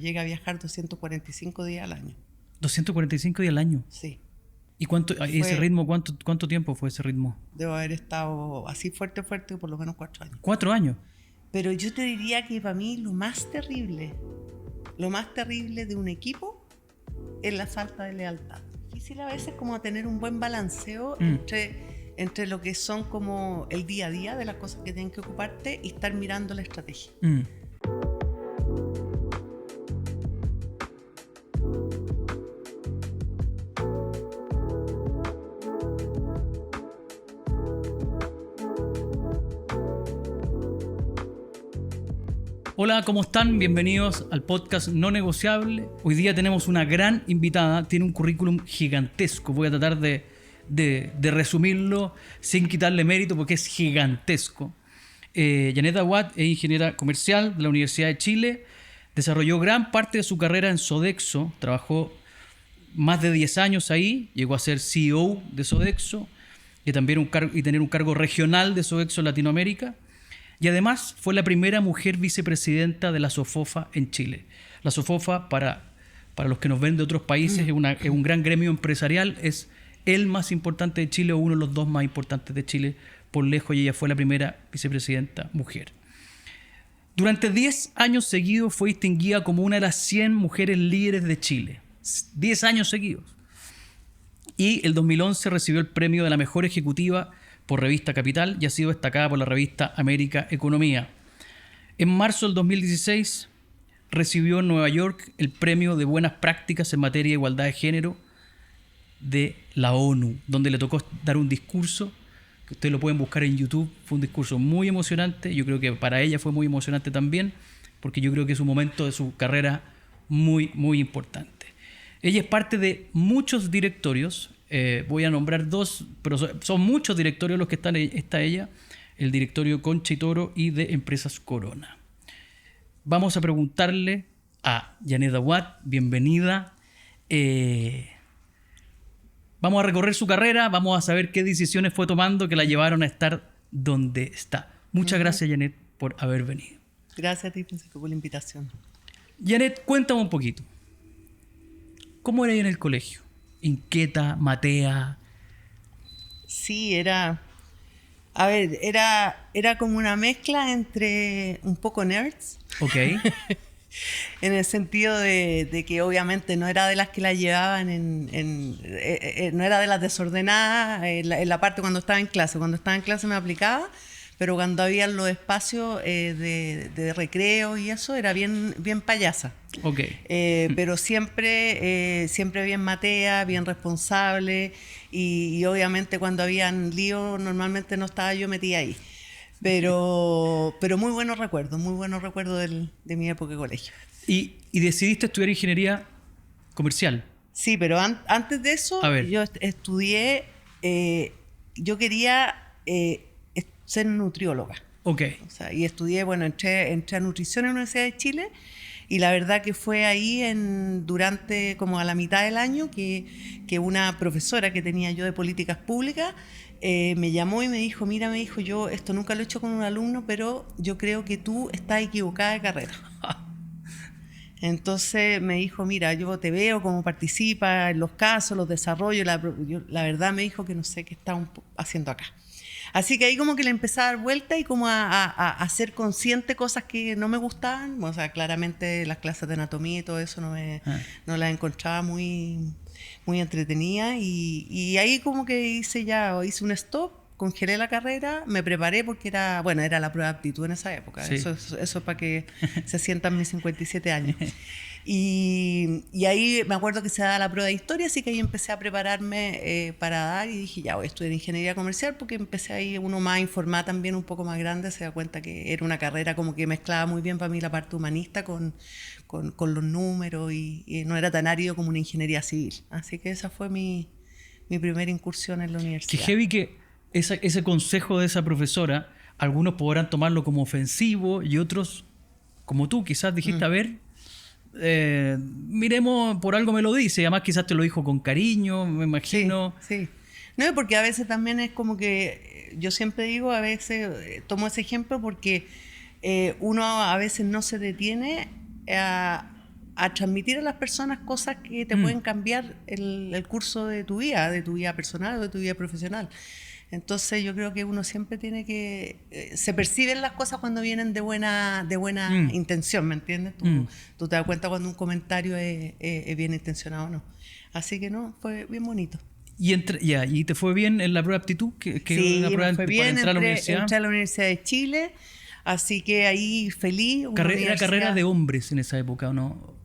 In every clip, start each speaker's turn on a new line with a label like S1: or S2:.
S1: Llega a viajar 245 días al año.
S2: 245 días al año.
S1: Sí.
S2: ¿Y ese ritmo, cuánto tiempo fue ese ritmo?
S1: Debo haber estado así fuerte por lo menos 4 años.
S2: 4 años.
S1: Pero yo te diría que para mí lo más terrible de un equipo es la falta de lealtad. Difícil a veces como tener un buen balanceo entre lo que son como el día a día de las cosas que tienen que ocuparte y estar mirando la estrategia.
S2: Hola, ¿cómo están? Bienvenidos al podcast No Negociable. Hoy día tenemos una gran invitada, tiene un currículum gigantesco. Voy a tratar de resumirlo sin quitarle mérito porque es gigantesco. Janet Awad es ingeniera comercial de la Universidad de Chile. Desarrolló gran parte de su carrera en Sodexo. Trabajó más de 10 años ahí. Llegó a ser CEO de Sodexo y también tener un cargo regional de Sodexo en Latinoamérica. Y además fue la primera mujer vicepresidenta de la SOFOFA en Chile. La SOFOFA, para los que nos ven de otros países, es un gran gremio empresarial. Es el más importante de Chile o uno de los dos más importantes de Chile por lejos, y ella fue la primera vicepresidenta mujer. Durante 10 años seguidos fue distinguida como una de las 100 mujeres líderes de Chile. 10 años seguidos. Y el 2011 recibió el premio de la mejor ejecutiva por Revista Capital y ha sido destacada por la revista América Economía. En marzo del 2016 recibió en Nueva York el premio de buenas prácticas en materia de igualdad de género de la ONU, donde le tocó dar un discurso, que ustedes lo pueden buscar en YouTube. Fue un discurso muy emocionante. Yo creo que para ella fue muy emocionante también, porque yo creo que es un momento de su carrera muy, muy importante. Ella es parte de muchos directorios. Voy a nombrar dos, pero son muchos directorios los que está ella, el directorio Concha y Toro y de Empresas Corona. Vamos a preguntarle a Janet Awad, bienvenida. Vamos a recorrer su carrera, vamos a saber qué decisiones fue tomando que la llevaron a estar donde está. Muchas gracias, Janet, por haber venido.
S1: Gracias a ti, Francisco, por la invitación.
S2: Janet, cuéntame un poquito. ¿Cómo era en el colegio? Inquieta, matea.
S1: Sí, era como una mezcla entre un poco nerds.
S2: Ok.
S1: En el sentido de que obviamente no era de las que la llevaban no era de las desordenadas en la parte cuando estaba en clase. Cuando estaba en clase me aplicaba, pero cuando había los espacios de recreo y eso, era bien payasa.
S2: Okay.
S1: Pero siempre bien matea, bien responsable y obviamente cuando habían lío normalmente no estaba yo metida ahí. Pero muy buenos recuerdos de mi época de colegio.
S2: ¿Y decidiste estudiar ingeniería comercial?
S1: Sí, pero antes de eso yo estudié, yo quería ser nutrióloga.
S2: Ok.
S1: O sea, y estudié, entré a nutrición en la Universidad de Chile. Y la verdad que fue ahí durante como a la mitad del año que una profesora que tenía yo de políticas públicas me llamó y me dijo, mira, yo esto nunca lo he hecho con un alumno, pero yo creo que tú estás equivocada de carrera. Entonces me dijo, mira, yo te veo cómo participa en los casos, los desarrollos, la verdad me dijo que no sé qué está haciendo acá. Así que ahí como que le empecé a dar vuelta y como a ser consciente cosas que no me gustaban. O sea, claramente las clases de anatomía y todo eso no las encontraba muy entretenidas. Y ahí como que hice un stop, congelé la carrera, me preparé porque era la prueba de aptitud en esa época. Sí. Eso es para que se sientan mis 57 años. Y ahí me acuerdo que se daba la prueba de historia, así que ahí empecé a prepararme para dar y dije, ya voy a estudiar ingeniería comercial porque empecé ahí uno más informada también, un poco más grande, se da cuenta que era una carrera como que mezclaba muy bien para mí la parte humanista con los números y no era tan árido como una ingeniería civil. Así que esa fue mi primera incursión en la universidad.
S2: Qué heavy que ese consejo de esa profesora, algunos podrán tomarlo como ofensivo y otros, como tú, quizás dijiste, a ver, miremos, por algo me lo dice, además quizás te lo dijo con cariño, me imagino.
S1: Sí. No, porque a veces también es como que, yo siempre digo, a veces tomo ese ejemplo porque uno a veces no se detiene a a transmitir a las personas cosas que te pueden cambiar el curso de tu vida personal o de tu vida profesional. Entonces yo creo que uno siempre tiene que... se perciben las cosas cuando vienen de buena intención, ¿me entiendes? Tú te das cuenta cuando un comentario es bien intencionado o no. Así que no, fue bien bonito.
S2: ¿Y te fue bien en la prueba de aptitud?
S1: Sí, me fue bien,
S2: para entrar a la universidad.
S1: Entré a la Universidad de Chile, así que ahí feliz.
S2: Era carrera de hombres en esa época, ¿o no?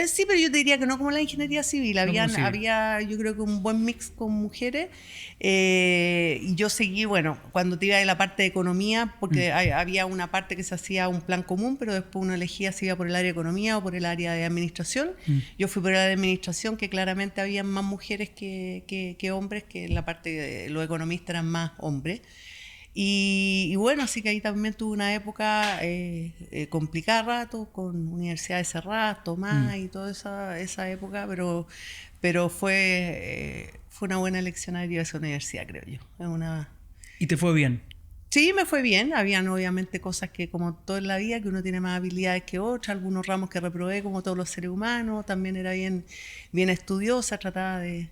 S1: Sí, pero yo te diría que no como la ingeniería civil. Había, yo creo que un buen mix con mujeres. Y yo seguí, bueno, cuando te iba de la parte de economía, porque había una parte que se hacía un plan común, pero después uno elegía si iba por el área de economía o por el área de administración. Yo fui por el área de administración, que claramente había más mujeres que hombres, que en la parte de los economistas eran más hombres. Y bueno, así que ahí también tuve una época complicada rato, con universidades cerradas, Tomás y toda esa época, pero fue una buena elección haber ido a esa universidad, creo yo.
S2: ¿Y te fue bien?
S1: Sí, me fue bien. Habían obviamente cosas que, como todo en la vida, que uno tiene más habilidades que otras, algunos ramos que reprobé, como todos los seres humanos. También era bien estudiosa, trataba de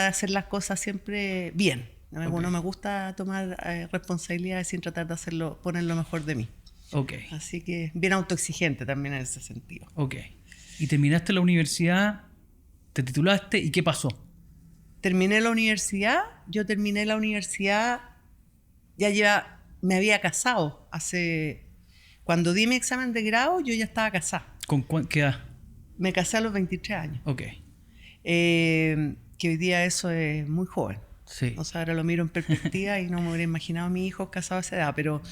S1: hacer las cosas siempre bien. No me gusta tomar responsabilidades sin tratar de poner lo mejor de mí.
S2: Okay.
S1: Así que bien autoexigente también en ese sentido.
S2: Okay. Y terminaste la universidad, te titulaste, ¿y qué pasó?
S1: Terminé la universidad, me había casado cuando di mi examen de grado, yo ya estaba casada.
S2: ¿Con qué edad?
S1: Me casé a los 23 años.
S2: Okay.
S1: Que hoy día eso es muy joven.
S2: Sí.
S1: O sea, ahora lo miro en perspectiva y no me hubiera imaginado a mi hijo casado a esa edad, pero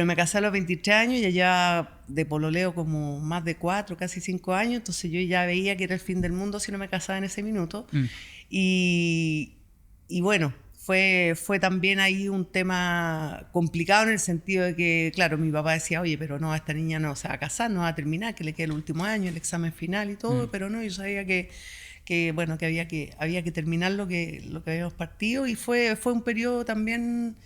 S1: me casé a los 23 años y ya de pololeo como más de 4, casi 5 años, entonces yo ya veía que era el fin del mundo si no me casaba en ese minuto. Y bueno, fue también ahí un tema complicado en el sentido de que, claro, mi papá decía, oye, pero no, esta niña no se va a casar, no va a terminar, que le queda el último año, el examen final y todo, pero no, yo sabía que había que terminar lo que habíamos partido, y fue un periodo también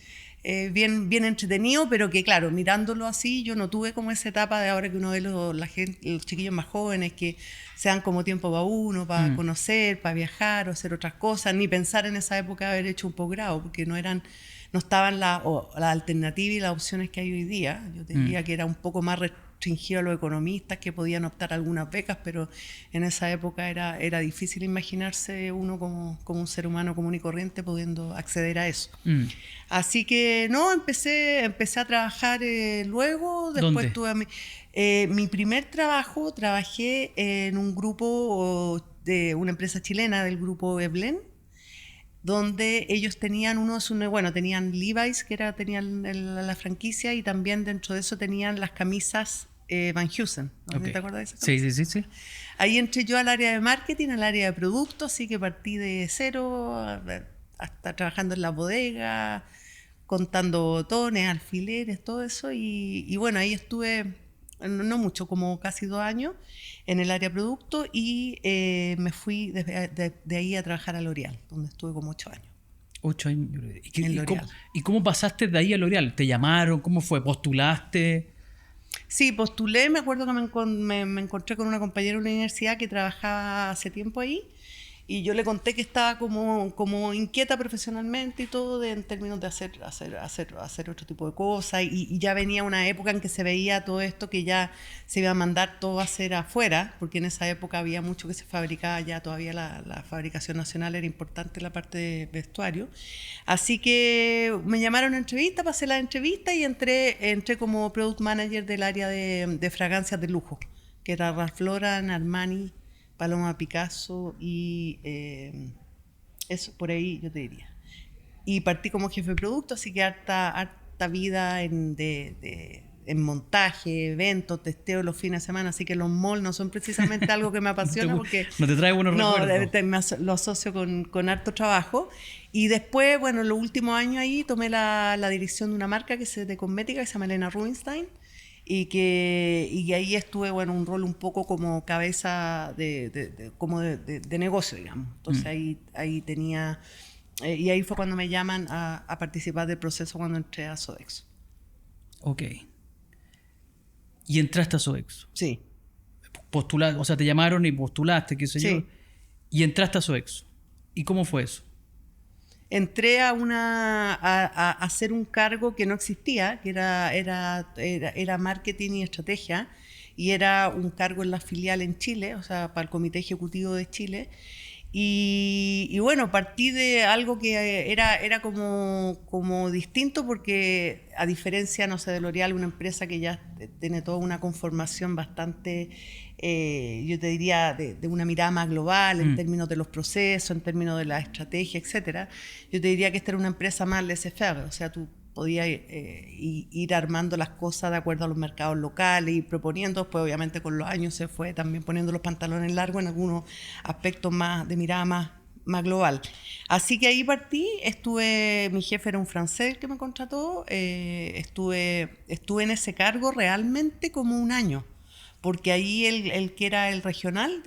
S1: bien entretenido, pero que claro, mirándolo así, yo no tuve como esa etapa de ahora que uno ve los chiquillos más jóvenes que se dan como tiempo para uno, para conocer, para viajar o hacer otras cosas, ni pensar en esa época haber hecho un posgrado, porque no estaban la alternativa y las opciones que hay hoy día. Yo diría que era un poco más restringido a los economistas que podían optar a algunas becas, pero en esa época era difícil imaginarse uno como un ser humano común y corriente pudiendo acceder a eso. Así que no, empecé a trabajar luego. Después tuve mi primer trabajo, trabajé en un grupo de una empresa chilena del grupo Eblen, donde ellos tenían tenían Levi's, tenían la franquicia, y también dentro de eso tenían las camisas Van Heusen. ¿No te acuerdas de esa camisa?
S2: Sí.
S1: Ahí entré yo al área de marketing, al área de productos, así que partí de cero, hasta trabajando en la bodega, contando botones, alfileres, todo eso, y bueno, ahí estuve, no mucho, como casi 2 años en el área de producto, y me fui de ahí a trabajar a L'Oréal, donde estuve como 8 años.
S2: 8 años. ¿Y cómo pasaste de ahí a L'Oréal? ¿Te llamaron? ¿Cómo fue? ¿Postulaste?
S1: Sí, postulé. Me acuerdo que me encontré con una compañera de la universidad que trabajaba hace tiempo ahí, y yo le conté que estaba como inquieta profesionalmente y todo, en términos de hacer otro tipo de cosas, y ya venía una época en que se veía todo esto, que ya se iba a mandar todo a hacer afuera, porque en esa época había mucho que se fabricaba, ya todavía la fabricación nacional era importante en la parte de vestuario. Así que me llamaron a entrevista, pasé la entrevista y entré como product manager del área de fragancias de lujo, que era Ralph Lauren, Armani, Paloma Picasso y eso, por ahí yo te diría. Y partí como jefe de producto, así que harta vida en montaje, eventos, testeo los fines de semana, así que los malls no son precisamente algo que me apasiona porque...
S2: ¿No te trae buenos recuerdos?
S1: Lo asocio con harto trabajo. Y después, bueno, los últimos años ahí tomé la dirección de una marca que es de cosmética, que se llama Helena Rubinstein, y ahí estuve, bueno, un rol un poco como cabeza de negocio, digamos. Entonces ahí tenía... y ahí fue cuando me llaman a participar del proceso cuando entré a Sodexo.
S2: Ok. ¿Y entraste a Sodexo?
S1: Sí.
S2: postulaste, o sea, te llamaron y postulaste, qué sé yo,
S1: Sí.
S2: y entraste a Sodexo. ¿Y cómo fue eso?
S1: Entré a hacer un cargo que no existía, que era marketing y estrategia, y era un cargo en la filial en Chile, o sea, para el Comité Ejecutivo de Chile. Y bueno, partí de algo que era como distinto porque a diferencia, no sé, de L'Oréal, una empresa que ya tiene toda una conformación bastante, yo te diría, de una mirada más global en términos de los procesos, en términos de la estrategia, etcétera. Yo te diría que esta era una empresa más laissez-faire, o sea, tú podías ir armando las cosas de acuerdo a los mercados locales y proponiendo. Después, obviamente, con los años se fue también poniendo los pantalones largos en algunos aspectos más de mirada más global. Así que ahí partí, mi jefe era un francés que me contrató, estuve en ese cargo realmente como un año, porque ahí el que era el regional,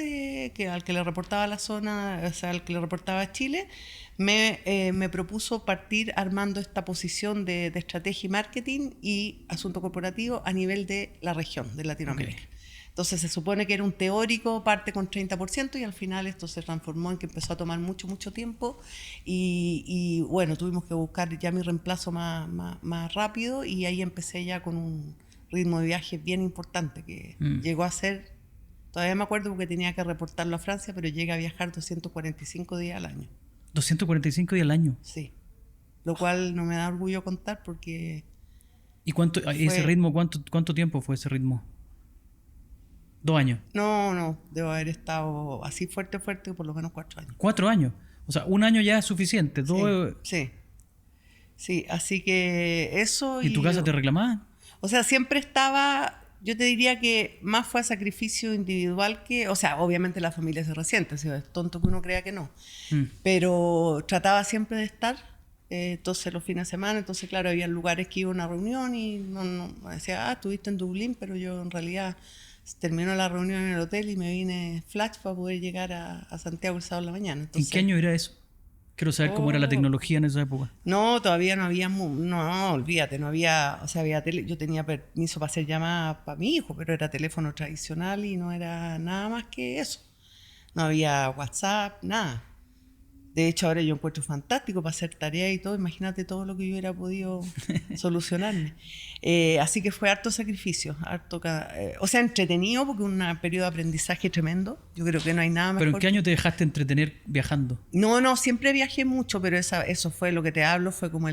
S1: al que le reportaba la zona, o sea, al que le reportaba Chile, me propuso partir armando esta posición de estrategia y marketing y asunto corporativo a nivel de la región, de Latinoamérica. Okay. Entonces se supone que era un teórico, parte con 30%, y al final esto se transformó en que empezó a tomar mucho tiempo y bueno, tuvimos que buscar ya mi reemplazo más rápido, y ahí empecé ya con un ritmo de viaje bien importante que llegó a ser, todavía me acuerdo porque tenía que reportarlo a Francia, pero llegué a viajar 245 días al año.
S2: 245 días al año.
S1: Sí, lo cual no me da orgullo contar porque...
S2: ¿Y ese ritmo, cuánto tiempo fue ese ritmo? 2 años.
S1: No, debo haber estado así fuerte por lo menos 4 años.
S2: 4 años. O sea, 1 año ya es suficiente.
S1: Sí, así que eso...
S2: ¿Y en tu casa te reclamaban?
S1: O sea, siempre estaba... Yo te diría que más fue a sacrificio individual que... O sea, obviamente la familia se resiente, o sea, es tonto que uno crea que no. Pero trataba siempre de estar, entonces los fines de semana, entonces claro, había lugares que iba a una reunión y no decía, estuviste en Dublín, pero yo en realidad terminó la reunión en el hotel y me vine flash para poder llegar a Santiago el sábado en la mañana. Entonces,
S2: ¿en qué año era eso? Quiero saber cómo era la tecnología en esa época.
S1: No, todavía no había, no, olvídate, no había, o sea, yo tenía permiso para hacer llamadas para mi hijo, pero era teléfono tradicional y no era nada más que eso. No había WhatsApp, nada. De hecho, ahora yo encuentro fantástico para hacer tareas y todo. Imagínate todo lo que yo hubiera podido solucionarme. Así que fue harto sacrificio, o sea, entretenido porque un periodo de aprendizaje tremendo. Yo creo que no hay nada mejor.
S2: ¿Pero en qué año te dejaste entretener viajando?
S1: No, siempre viajé mucho, pero eso fue lo que te hablo, fue como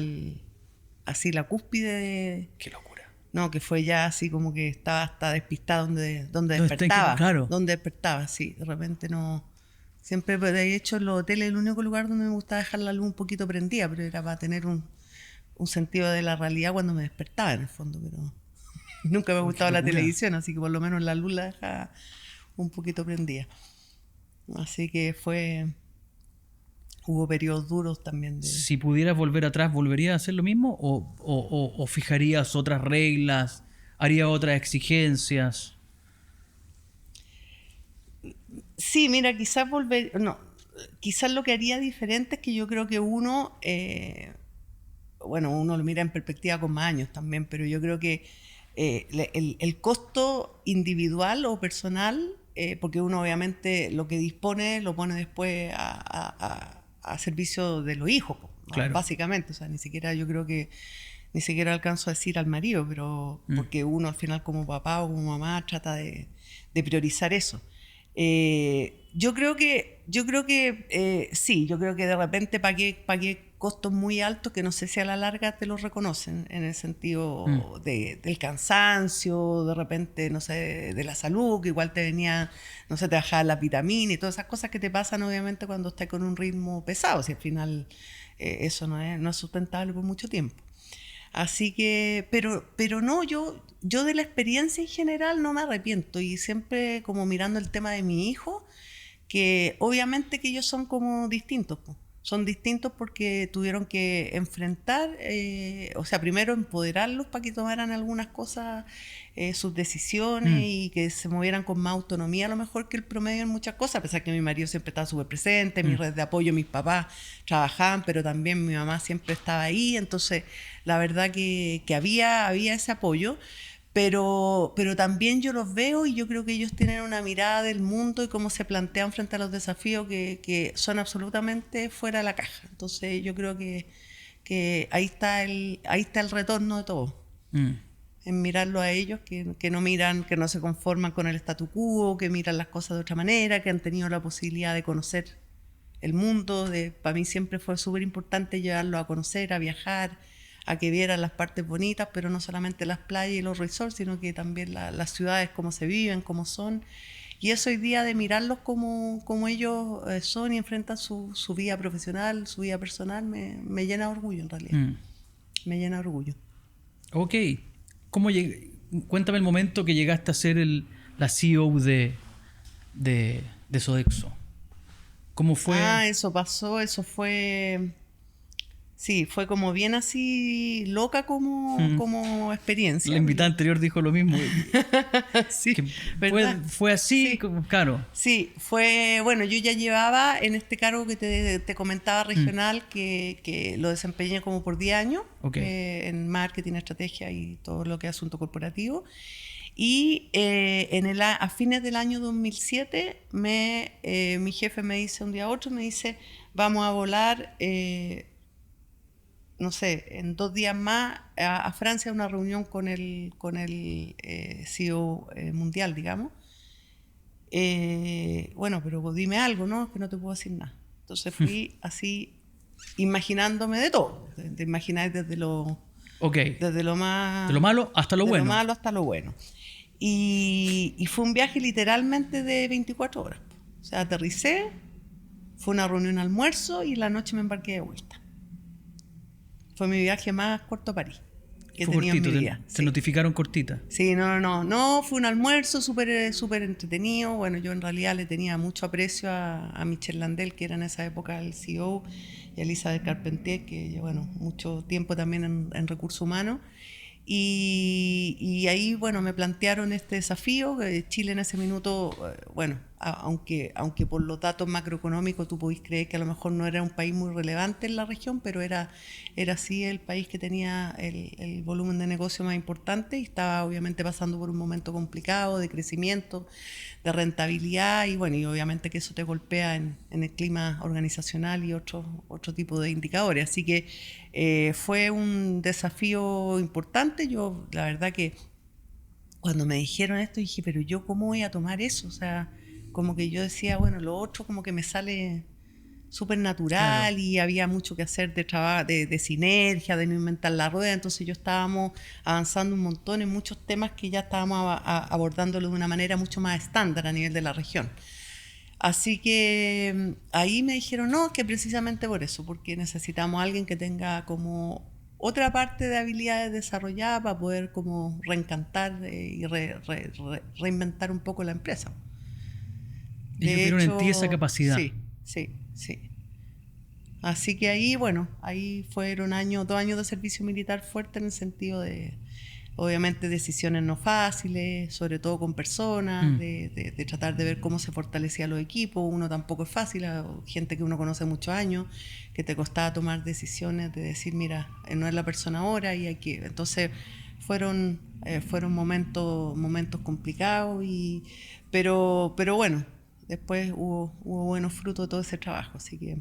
S1: así la cúspide de...
S2: ¡Qué locura!
S1: No, que fue ya así como que estaba hasta despistada donde despertaba.
S2: Claro.
S1: Donde despertaba, sí. De repente no... Siempre, de hecho, en los hoteles el único lugar donde me gustaba dejar la luz un poquito prendida, pero era para tener un sentido de la realidad cuando me despertaba, en el fondo. Pero nunca me gustaba la televisión, así que por lo menos la luz la dejaba un poquito prendida. Así que hubo periodos duros también.
S2: Si pudieras volver atrás, ¿volverías a hacer lo mismo? ¿O fijarías otras reglas? ¿Harías otras exigencias?
S1: Sí, mira, quizás lo que haría diferente es que yo creo que uno lo mira en perspectiva con más años también, pero yo creo que el costo individual o personal, porque uno obviamente lo que dispone lo pone después a servicio de los hijos,
S2: claro.
S1: Básicamente, o sea, ni siquiera alcanzo a decir al marido, pero porque uno al final como papá o como mamá trata de priorizar eso. Yo creo que sí, yo creo que de repente pagué costos muy altos que no sé si a la larga te los reconocen, en el sentido del cansancio, de repente, no sé, de la salud, que igual te venía, no sé, te bajaban las vitaminas y todas esas cosas que te pasan obviamente cuando estás con un ritmo pesado, si al final eso no es sustentable por mucho tiempo. Así que, pero no, yo de la experiencia en general no me arrepiento, y siempre como mirando el tema de mi hijo, que obviamente que ellos son como distintos, son distintos porque tuvieron que enfrentar, o sea, primero empoderarlos para que tomaran algunas cosas, sus decisiones y que se movieran con más autonomía a lo mejor que el promedio en muchas cosas, a pesar que mi marido siempre estaba súper presente, mi red de apoyo, mis papás trabajaban, pero también mi mamá siempre estaba ahí, entonces la verdad que había ese apoyo, pero también yo los veo y yo creo que ellos tienen una mirada del mundo y cómo se plantean frente a los desafíos que son absolutamente fuera de la caja. Entonces yo creo que ahí está el retorno de todo. En mirarlo a ellos, que no miran, que no se conforman con el statu quo, que miran las cosas de otra manera, que han tenido la posibilidad de conocer el mundo. Para mí siempre fue súper importante llevarlo a conocer, a viajar, a que vieran las partes bonitas, pero no solamente las playas y los resorts, sino que también las ciudades, cómo se viven, cómo son. Y eso hoy día de mirarlos como ellos son y enfrentan su vida profesional, su vida personal, me llena de orgullo en realidad. Me llena de orgullo.
S2: Ok. Cuéntame el momento que llegaste a ser la CEO de Sodexo. ¿Cómo fue?
S1: Eso pasó, eso fue... Sí, fue como bien así loca como experiencia.
S2: La invitada anterior dijo lo mismo.
S1: Sí,
S2: fue así,
S1: sí.
S2: Claro.
S1: Sí, fue, bueno, yo ya llevaba en este cargo que te comentaba regional, que lo desempeñé como por 10 años, en marketing, estrategia y todo lo que es asunto corporativo. Y a fines del año 2007, mi jefe me dice un día a otro, me dice, vamos a volar... no sé, en 2 días más a Francia, una reunión con el CEO mundial, digamos. Bueno, pero dime algo, ¿no? Que no te puedo decir nada. Entonces fui así, imaginándome de todo. Te imagináis desde lo más...
S2: De lo malo hasta lo bueno.
S1: De lo malo hasta lo bueno. Y fue un viaje literalmente de 24 horas. O sea, aterricé, fue una reunión almuerzo y en la noche me embarqué de vuelta. Fue mi viaje más corto a París que he tenido en mi vida.
S2: ¿Te notificaron cortita?
S1: Sí, no, fue un almuerzo súper entretenido. Bueno, yo en realidad le tenía mucho aprecio a Michel Landel, que era en esa época el CEO, y a Elizabeth Carpentier, que lleva mucho tiempo también en recursos humanos. Y ahí, bueno, me plantearon este desafío. Chile en ese minuto, bueno, aunque por los datos macroeconómicos tú podís creer que a lo mejor no era un país muy relevante en la región, pero era sí el país que tenía el volumen de negocio más importante y estaba obviamente pasando por un momento complicado de crecimiento, de rentabilidad y bueno, y obviamente que eso te golpea en el clima organizacional y otro tipo de indicadores. Así que fue un desafío importante. Yo la verdad que cuando me dijeron esto dije, pero yo cómo voy a tomar eso, o sea, como que yo decía, bueno, lo otro como que me sale súper natural. Claro. Y había mucho que hacer de sinergia, de no inventar la rueda, entonces yo estábamos avanzando un montón en muchos temas que ya estábamos abordándolo de una manera mucho más estándar a nivel de la región. Así que ahí me dijeron, no, que precisamente por eso, porque necesitamos a alguien que tenga como otra parte de habilidades desarrolladas para poder como reencantar y reinventar un poco la empresa.
S2: Ellos vieron en ti esa capacidad.
S1: Sí. Así que ahí, bueno, ahí fueron 2 años de servicio militar fuerte en el sentido de, obviamente, decisiones no fáciles, sobre todo con personas, de tratar de ver cómo se fortalecían los equipos. Uno tampoco es fácil, gente que uno conoce muchos años, que te costaba tomar decisiones de decir, mira, no es la persona ahora y hay que... Entonces fueron momentos complicados, pero bueno, después hubo buenos frutos de todo ese trabajo, así que...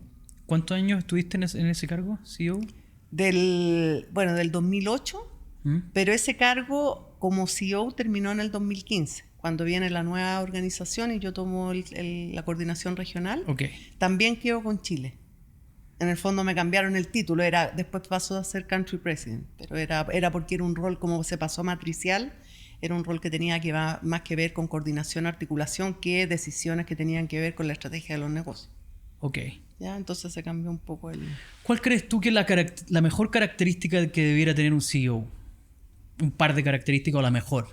S2: ¿Cuántos años estuviste en ese cargo, CEO?
S1: Del 2008, pero ese cargo como CEO terminó en el 2015, cuando viene la nueva organización y yo tomo la coordinación regional. También quedo con Chile. En el fondo me cambiaron el título, después pasó a ser Country President, pero era porque era un rol, como se pasó a matricial, era un rol que tenía más que ver con coordinación, articulación, que decisiones que tenían que ver con la estrategia de los negocios. ¿Ya? Entonces se cambió un poco el...
S2: ¿Cuál crees tú que es la mejor característica que debiera tener un CEO? Un par de características o la mejor.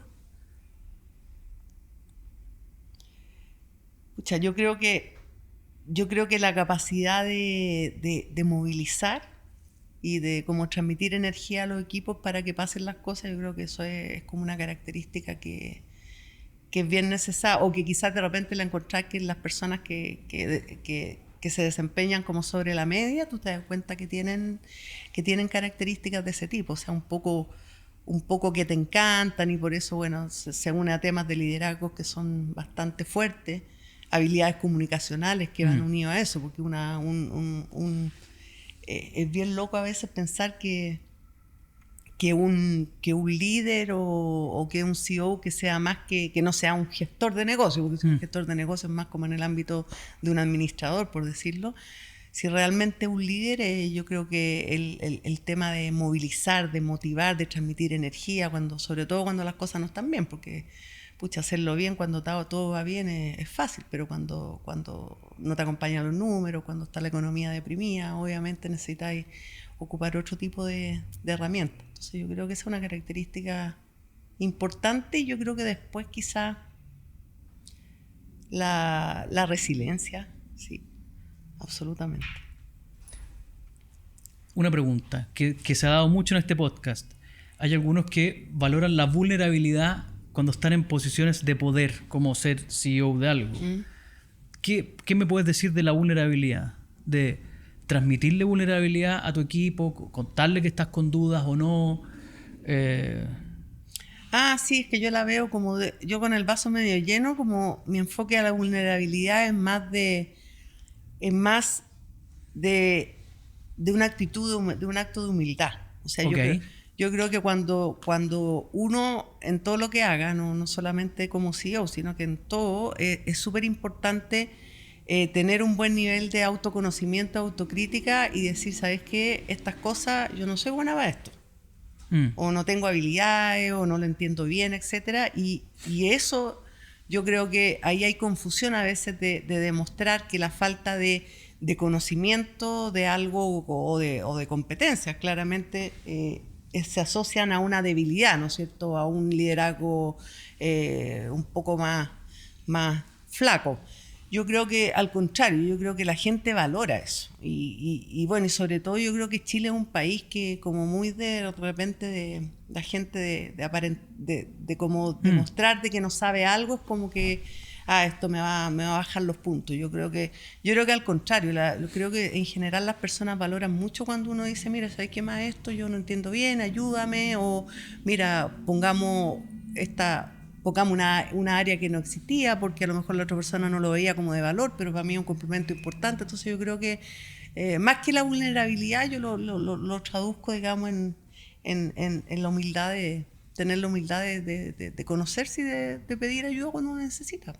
S1: Pucha, yo creo que la capacidad de movilizar y de como transmitir energía a los equipos para que pasen las cosas, yo creo que eso es como una característica que es bien necesaria, o que quizás de repente la encontrás que las personas que se desempeñan como sobre la media, tú te das cuenta que tienen características de ese tipo, o sea, un poco un poco que te encantan y por eso, bueno, se une a temas de liderazgo que son bastante fuertes, habilidades comunicacionales que van unidos a eso, porque es bien loco a veces pensar que un líder o que un CEO que sea más que no sea un gestor de negocio, porque un gestor de negocio es más como en el ámbito de un administrador, por decirlo. Si realmente un líder, yo creo que el tema de movilizar, de motivar, de transmitir energía, sobre todo cuando las cosas no están bien, porque hacerlo bien cuando todo va bien es fácil, pero cuando no te acompañan los números, cuando está la economía deprimida, obviamente necesitáis ocupar otro tipo de herramientas. Entonces yo creo que esa es una característica importante y yo creo que después quizá la resiliencia, sí, absolutamente.
S2: Una pregunta que se ha dado mucho en este podcast. Hay algunos que valoran la vulnerabilidad cuando están en posiciones de poder, como ser CEO de algo. ¿Qué me puedes decir de la vulnerabilidad? De transmitirle vulnerabilidad a tu equipo, contarle que estás con dudas o no.
S1: Sí, es que yo la veo yo con el vaso medio lleno, como mi enfoque a la vulnerabilidad es más de una actitud, de un acto de humildad. O sea, yo creo que cuando uno en todo lo que haga, no solamente como CEO, sino que en todo, es súper importante tener un buen nivel de autoconocimiento, autocrítica y decir, ¿sabes qué? Estas cosas, yo no soy buena para esto. O no tengo habilidades, o no lo entiendo bien, etc. Y eso, yo creo que ahí hay confusión a veces de demostrar que la falta de conocimiento de algo o de competencias, claramente se asocian a una debilidad, ¿no es cierto? A un liderazgo un poco más flaco. Yo creo que al contrario, yo creo que la gente valora eso. Y bueno, y sobre todo yo creo que Chile es un país que como muy de repente de la gente de como demostrar de que no sabe algo, es como que esto me va a bajar los puntos. Yo creo que al contrario, creo que en general las personas valoran mucho cuando uno dice, mira, ¿sabes qué más esto? Yo no entiendo bien, ayúdame, o mira, pongamos una área que no existía porque a lo mejor la otra persona no lo veía como de valor, pero para mí es un complemento importante. Entonces yo creo que más que la vulnerabilidad, yo lo traduzco, digamos, en la humildad tener la humildad de conocerse y de pedir ayuda cuando uno necesita.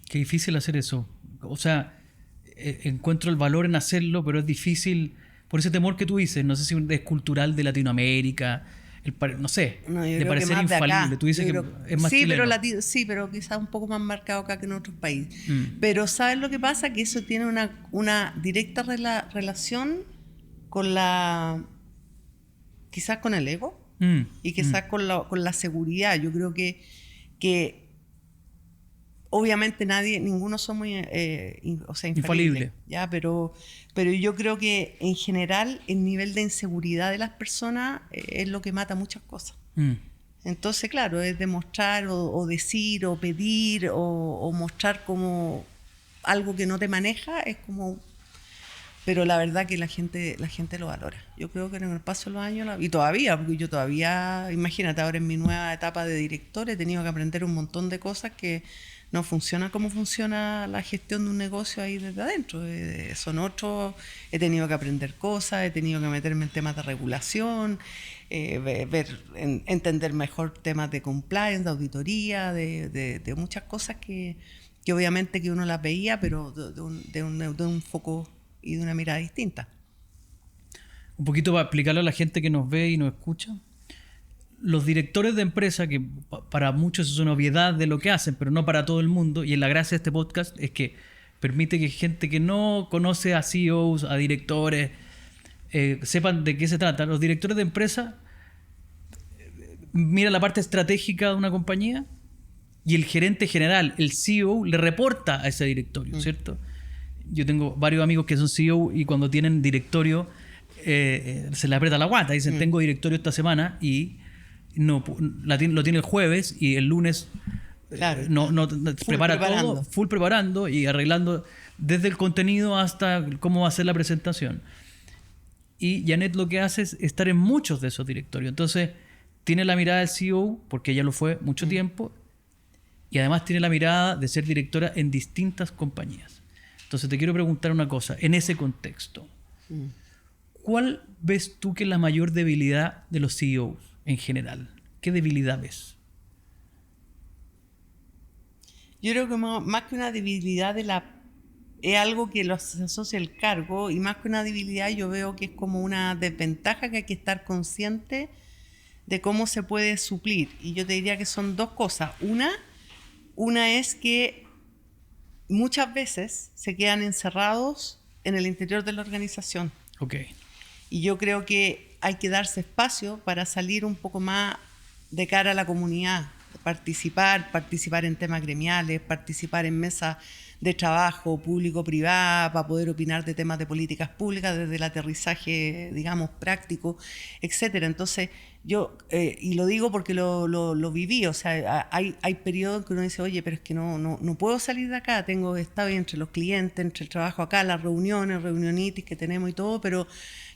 S2: Qué difícil hacer eso. O sea, encuentro el valor en hacerlo, pero es difícil por ese temor que tú dices. No sé si es cultural de Latinoamérica, no sé, de parecer infalible. Tú dices que es más chileno.
S1: Pero quizás un poco más marcado acá que en otros países. Pero ¿sabes lo que pasa? Que eso tiene una directa relación con quizás con el ego y quizás con la seguridad. Yo creo que obviamente ninguno somos infalibles, ¿ya? Pero yo creo que en general el nivel de inseguridad de las personas es lo que mata muchas cosas. Entonces, claro, es demostrar o decir o pedir o mostrar como algo que no te maneja, es como... Pero la verdad que la gente lo valora. Yo creo que en el paso de los años, y todavía, porque yo todavía, imagínate, ahora en mi nueva etapa de director he tenido que aprender un montón de cosas que no funciona como funciona la gestión de un negocio ahí desde adentro. He tenido que aprender cosas, he tenido que meterme en temas de regulación, entender mejor temas de compliance, de auditoría, de muchas cosas que obviamente que uno las veía, pero de un foco y de una mirada distinta.
S2: Un poquito para explicarle a la gente que nos ve y nos escucha. Los directores de empresa, que para muchos es una obviedad de lo que hacen, pero no para todo el mundo, y en la gracia de este podcast es que permite que gente que no conoce a CEOs, a directores, sepan de qué se trata. Los directores de empresa miran la parte estratégica de una compañía y el gerente general, el CEO, le reporta a ese directorio, ¿cierto? Yo tengo varios amigos que son CEO y cuando tienen directorio se les aprieta la guata. Dicen, tengo directorio esta semana y lo tiene el jueves y el lunes prepara todo, full preparando y arreglando desde el contenido hasta cómo va a ser la presentación. y Janet lo que hace es estar en muchos de esos directorios. Entonces, tiene la mirada del CEO, porque ella lo fue mucho tiempo, y además tiene la mirada de ser directora en distintas compañías. Entonces, te quiero preguntar una cosa, en ese contexto, ¿cuál ves tú que es la mayor debilidad de los CEOs en general? ¿Qué debilidad ves?
S1: Yo creo que más que una debilidad es algo que se asocia al cargo, y más que una debilidad yo veo que es como una desventaja que hay que estar consciente de cómo se puede suplir. Y yo te diría que son dos cosas. Una es que muchas veces se quedan encerrados en el interior de la organización.
S2: Ok.
S1: Y yo creo que hay que darse espacio para salir un poco más de cara a la comunidad, participar en temas gremiales, participar en mesas de trabajo público-privada para poder opinar de temas de políticas públicas desde el aterrizaje, digamos, práctico, etcétera. Entonces, yo, y lo digo porque lo viví, o sea, hay periodos en que uno dice, oye, pero es que no puedo salir de acá, estado entre los clientes, entre el trabajo acá, las reunionitis que tenemos y todo, pero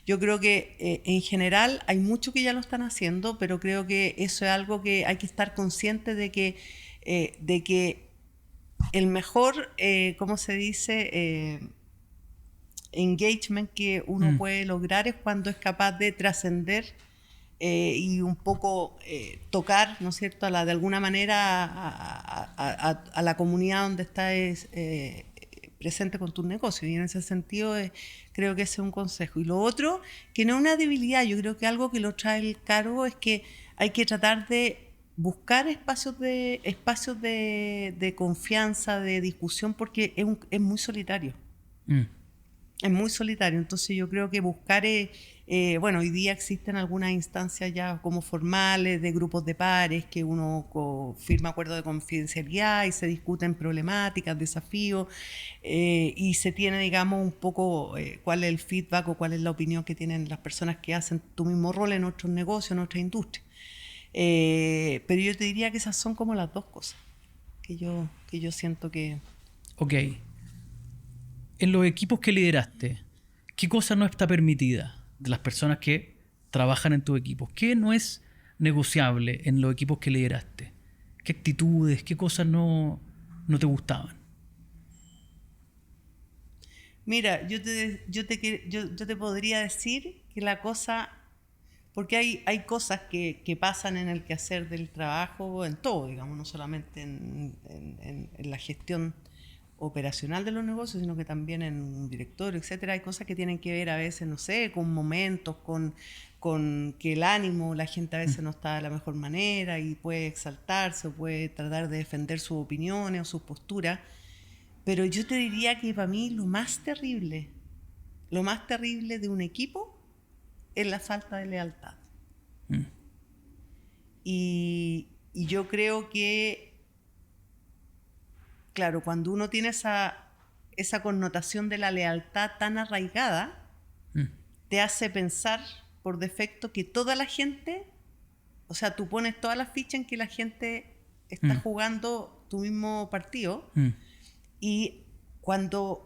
S1: yo creo que en general hay mucho que ya lo están haciendo, pero creo que eso es algo que hay que estar consciente de que el mejor, ¿cómo se dice? Engagement que uno puede lograr es cuando es capaz de trascender y un poco tocar, ¿no es cierto?, de alguna manera a la comunidad donde estás presente con tus negocios. Y en ese sentido creo que ese es un consejo. Y lo otro, que no es una debilidad, yo creo que algo que lo trae el cargo es que hay que tratar de buscar espacios de confianza, de discusión, porque es muy solitario. Es muy solitario. Entonces yo creo que buscar, bueno, hoy día existen algunas instancias ya como formales de grupos de pares que uno firma acuerdos de confidencialidad y se discuten problemáticas, desafíos, y se tiene, digamos, un poco cuál es el feedback o cuál es la opinión que tienen las personas que hacen tu mismo rol en otros negocios, en otra industria. Pero yo te diría que esas son como las dos cosas que yo siento que...
S2: Ok. En los equipos que lideraste, ¿qué cosa no está permitida de las personas que trabajan en tus equipos? ¿Qué no es negociable en los equipos que lideraste? ¿Qué actitudes, qué cosas no te gustaban?
S1: Mira, yo te podría decir que la cosa... Porque hay cosas que pasan en el quehacer del trabajo, en todo, digamos, no solamente en la gestión operacional de los negocios, sino que también en un directorio, etcétera. Hay cosas que tienen que ver a veces, no sé, con momentos, con que el ánimo, la gente a veces no está de la mejor manera y puede exaltarse o puede tratar de defender sus opiniones o sus posturas. Pero yo te diría que para mí lo más terrible de un equipo es la falta de lealtad. Y yo creo que, claro, cuando uno tiene esa connotación de la lealtad tan arraigada, te hace pensar por defecto que toda la gente, o sea, tú pones todas las fichas en que la gente está jugando tu mismo partido, y cuando...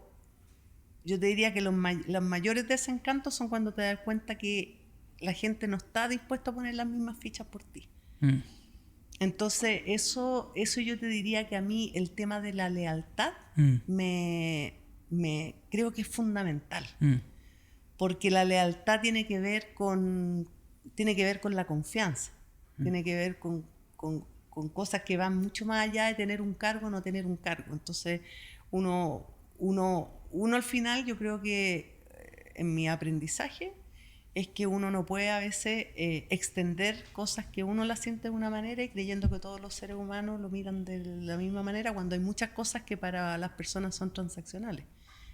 S1: Yo te diría que los mayores desencantos son cuando te das cuenta que la gente no está dispuesta a poner las mismas fichas por ti. Entonces, eso yo te diría que a mí el tema de la lealtad me creo que es fundamental. Porque la lealtad tiene que ver con la confianza. Tiene que ver con cosas que van mucho más allá de tener un cargo o no tener un cargo. Entonces, uno al final, yo creo que en mi aprendizaje es que uno no puede a veces extender cosas que uno las siente de una manera y creyendo que todos los seres humanos lo miran de la misma manera, cuando hay muchas cosas que para las personas son transaccionales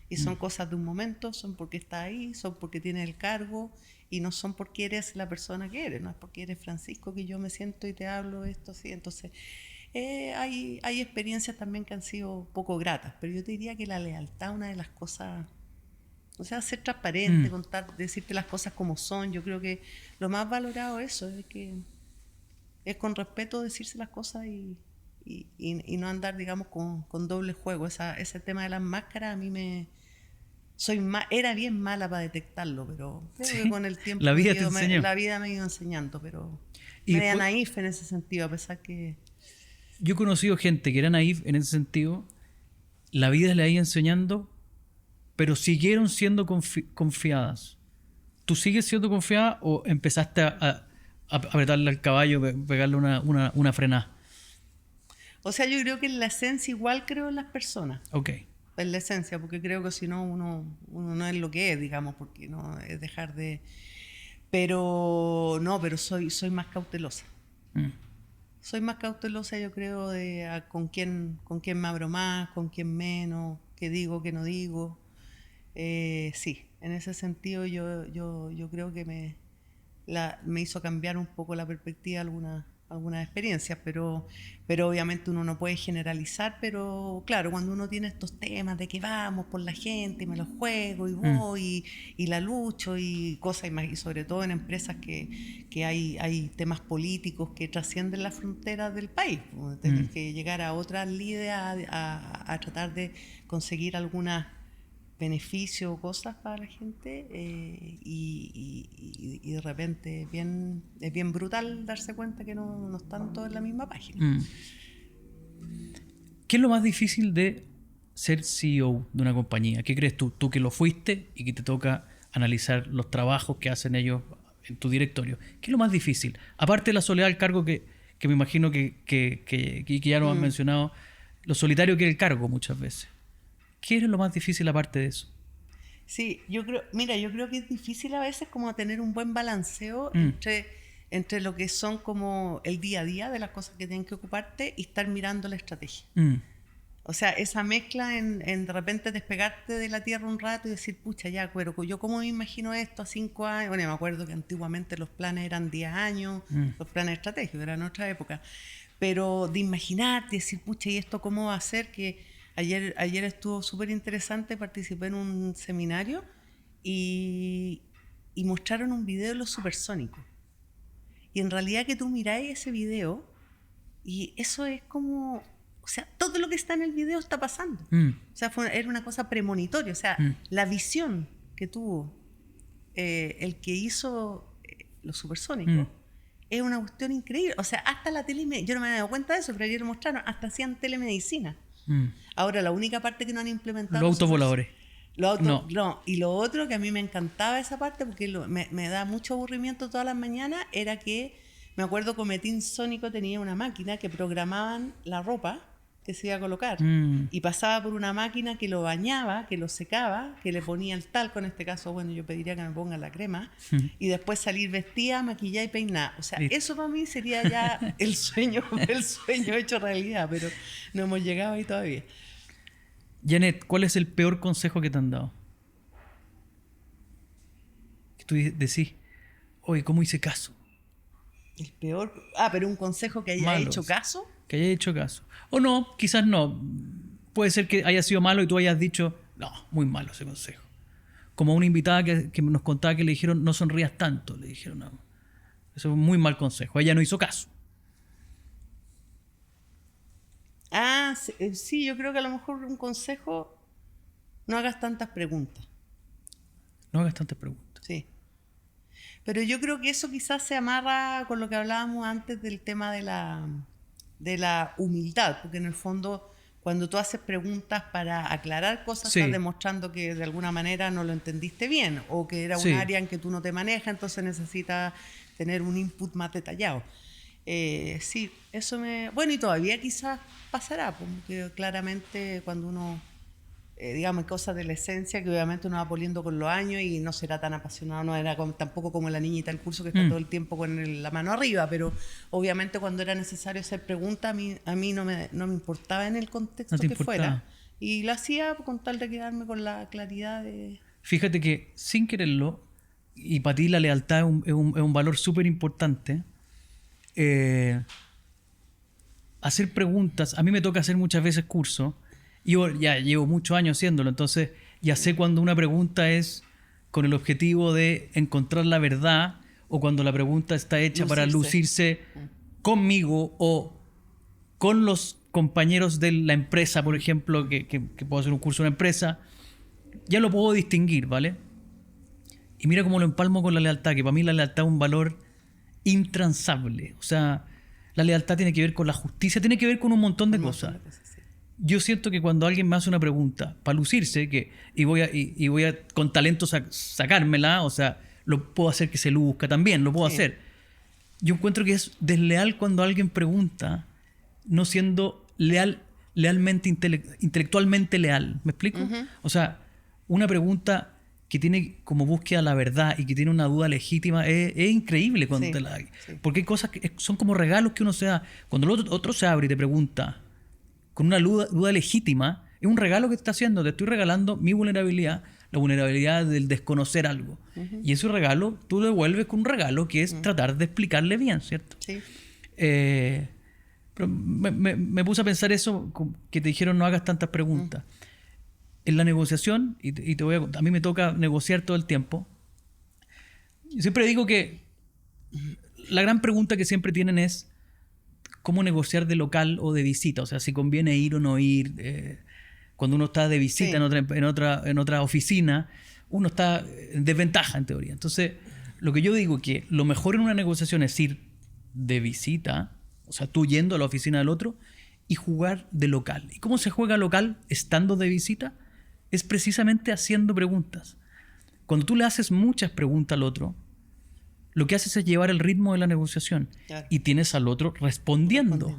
S1: y son cosas de un momento, son porque estás ahí, son porque tienes el cargo y no son porque eres la persona que eres, no es porque eres Francisco que yo me siento y te hablo esto así. Entonces hay experiencias también que han sido poco gratas, pero yo te diría que la lealtad es una de las cosas, o sea, ser transparente, contar, decirte las cosas como son. Yo creo que lo más valorado eso es que es con respeto decirse las cosas y no andar, digamos, con doble juego. Ese tema de las máscaras a mí Era bien mala para detectarlo, pero creo que con el tiempo
S2: la vida te enseñó.
S1: la vida me ha ido enseñando, pero
S2: Y
S1: media
S2: después,
S1: naif en ese sentido, a pesar que...
S2: yo he conocido gente que era naif en ese sentido, la vida le ha ido enseñando, pero siguieron siendo confiadas. ¿Tú sigues siendo confiada o empezaste a apretarle al caballo, pegarle una frenada?
S1: O sea, yo creo que en la esencia igual creo en las personas.
S2: Ok.
S1: En la esencia, porque creo que si no uno no es lo que es, digamos, porque no es dejar de... Pero soy más cautelosa. Soy más cautelosa, yo creo, con quién me abro más, con quién menos, qué digo, qué no digo. Sí, en ese sentido yo creo que me hizo cambiar un poco la perspectiva algunas experiencias, pero obviamente uno no puede generalizar, pero claro, cuando uno tiene estos temas de que vamos por la gente y me los juego y voy y la lucho y cosas, y, más, y sobre todo en empresas que hay temas políticos que trascienden las fronteras del país, tener que llegar a otras líderes a tratar de conseguir algunas beneficios o cosas para la gente y de repente es bien brutal darse cuenta que no están todos en la misma página.
S2: ¿Qué es lo más difícil de ser CEO de una compañía? ¿Qué crees tú? Tú que lo fuiste y que te toca analizar los trabajos que hacen ellos en tu directorio. ¿Qué es lo más difícil? Aparte de la soledad del cargo que me imagino que ya nos han mencionado, lo solitario que es el cargo muchas veces. ¿Qué es lo más difícil aparte de eso?
S1: Sí, yo creo que es difícil a veces como tener un buen balanceo entre lo que son como el día a día de las cosas que tienen que ocuparte y estar mirando la estrategia. O sea, esa mezcla en de repente despegarte de la tierra un rato y decir, pucha, ya, pero yo cómo me imagino esto a 5 años. Bueno, me acuerdo que antiguamente los planes eran 10 años, los planes estratégicos, eran otra época. Pero de imaginarte, decir, pucha, ¿y esto cómo va a ser? Que ayer estuvo súper interesante, participé en un seminario y mostraron un video de los supersónicos. Y en realidad que tú miráis ese video y eso es como... O sea, todo lo que está en el video está pasando. O sea, era una cosa premonitoria. O sea, la visión que tuvo el que hizo los supersónicos es una cuestión increíble. O sea, hasta la telemedicina, yo no me había dado cuenta de eso, pero ayer lo mostraron, hasta hacían telemedicina. Ahora, la única parte que no han implementado...
S2: Los autovoladores.
S1: No. Y lo otro que a mí me encantaba esa parte, porque me da mucho aburrimiento todas las mañanas, era que, me acuerdo, Cometín Sónico tenía una máquina que programaban la ropa que se iba a colocar y pasaba por una máquina que lo bañaba, que lo secaba, que le ponía el talco, en este caso, bueno, yo pediría que me pongan la crema, y después salir vestida, maquillada y peinada. O sea, eso para mí sería ya el sueño hecho realidad, pero no hemos llegado ahí todavía.
S2: Janet, ¿cuál es el peor consejo que te han dado? Que tú decís, oye, ¿cómo hice caso?
S1: El peor... pero un consejo que haya hecho caso.
S2: Que haya hecho caso. O no, quizás no. Puede ser que haya sido malo y tú hayas dicho, no, muy malo ese consejo. Como una invitada que nos contaba que le dijeron, no sonrías tanto. Le dijeron, no, eso es un muy mal consejo. Ella no hizo caso.
S1: Sí, yo creo que a lo mejor un consejo, no hagas tantas preguntas.
S2: No hagas tantas preguntas.
S1: Sí. Pero yo creo que eso quizás se amarra con lo que hablábamos antes del tema de la humildad, porque en el fondo cuando tú haces preguntas para aclarar cosas, estás demostrando que de alguna manera no lo entendiste bien o que era un área en que tú no te manejas, entonces necesitas tener un input más detallado. Sí, eso Bueno, y todavía quizás pasará, porque claramente cuando uno, digamos, cosas de la esencia que obviamente uno va poliendo con los años y no será tan apasionado, no era tampoco como la niñita del curso que está todo el tiempo con la mano arriba, pero obviamente cuando era necesario hacer preguntas, a mí no me importaba en el contexto que fuera. Y lo hacía con tal de quedarme con la claridad de...
S2: Fíjate que sin quererlo, y para ti la lealtad es un valor súper importante. Hacer preguntas, a mí me toca hacer muchas veces cursos, yo ya llevo muchos años haciéndolo, entonces ya sé cuando una pregunta es con el objetivo de encontrar la verdad o cuando la pregunta está hecha para lucirse conmigo o con los compañeros de la empresa, por ejemplo, que puedo hacer un curso en una empresa ya lo puedo distinguir, ¿vale? Y mira cómo lo empalmo con la lealtad, que para mí la lealtad es un valor intransable. O sea, la lealtad tiene que ver con la justicia, tiene que ver con un montón de cosas.
S1: Sí.
S2: Yo siento que cuando alguien me hace una pregunta para lucirse, y voy a con talento sacármela, o sea, lo puedo hacer que se luzca también, lo puedo hacer. Yo encuentro que es desleal cuando alguien pregunta no siendo lealmente, intelectualmente leal. ¿Me explico? O sea, una pregunta que tiene como búsqueda la verdad y que tiene una duda legítima es increíble cuando te la... Porque hay cosas que son como regalos que uno se da. Cuando el otro se abre y te pregunta con una duda legítima, es un regalo que te está haciendo. Te estoy regalando mi vulnerabilidad, la vulnerabilidad del desconocer algo. Y ese regalo tú lo devuelves con un regalo que es tratar de explicarle bien, ¿cierto?
S1: Sí.
S2: Pero me puse a pensar eso, que te dijeron no hagas tantas preguntas. En la negociación, y a mí me toca negociar todo el tiempo, yo siempre digo que la gran pregunta que siempre tienen es cómo negociar de local o de visita, o sea, si conviene ir o no ir. Cuando uno está de visita en otra oficina, uno está en desventaja en teoría. Entonces, lo que yo digo es que lo mejor en una negociación es ir de visita, o sea, tú yendo a la oficina del otro, y jugar de local. ¿Y cómo se juega local estando de visita? Es precisamente haciendo preguntas. Cuando tú le haces muchas preguntas al otro, lo que haces es llevar el ritmo de la negociación. Claro. Y tienes al otro respondiendo.